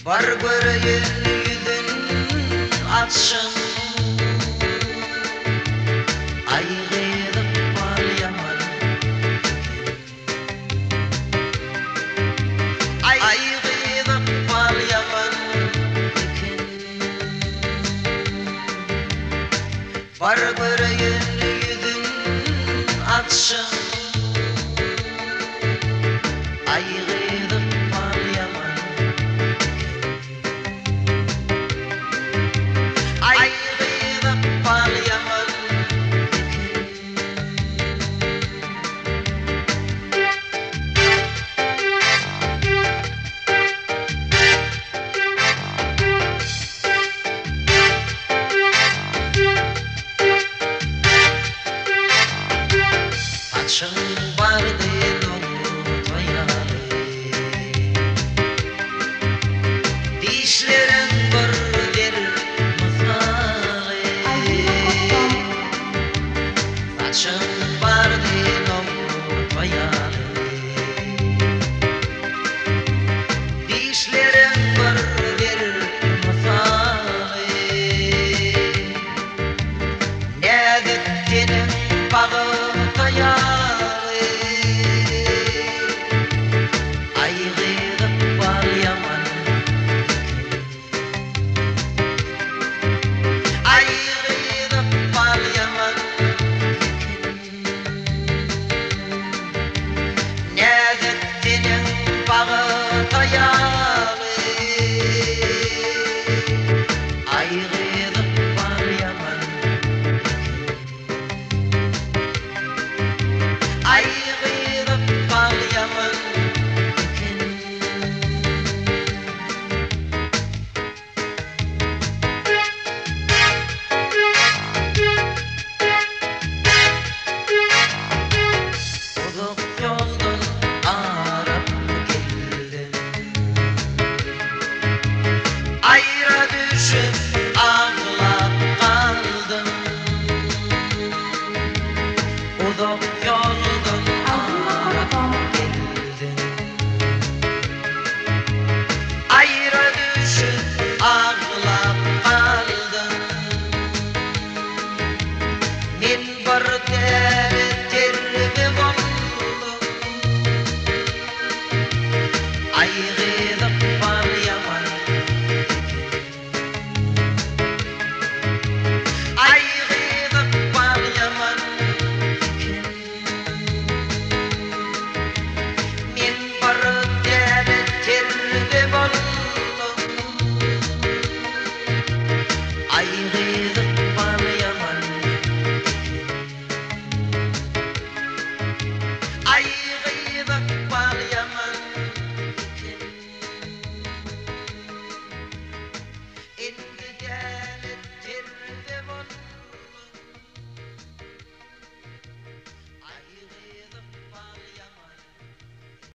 Var göreyim yüzün açsın, ayrılık var yaman. Ayrılık var yaman. Var göreyim yüzün açsın, ayrılık var yaman. Ayrılık var yaman. Saçın vardı unutmayalı, dişlerin bir misali. Saçın vardı unutmayalı, dişlerin bir misali. Ne gittiğinin bağı kayalı. Ayrılık var yaman. Ayrılık var yaman. Ne gittiğinin bağı kayalı. Ayrılık var yaman. Ayrılık var yaman. Uzak yoldan arap geldim, ayrı düşüp ağlap kaldım. Uzak yoldan arap geldim, ayrı düşüp ağlap kaldım. Men bir terbi oldum, ayrılık var yaman. Ayrılık var yaman. Men bir terbi oldum, ayrılık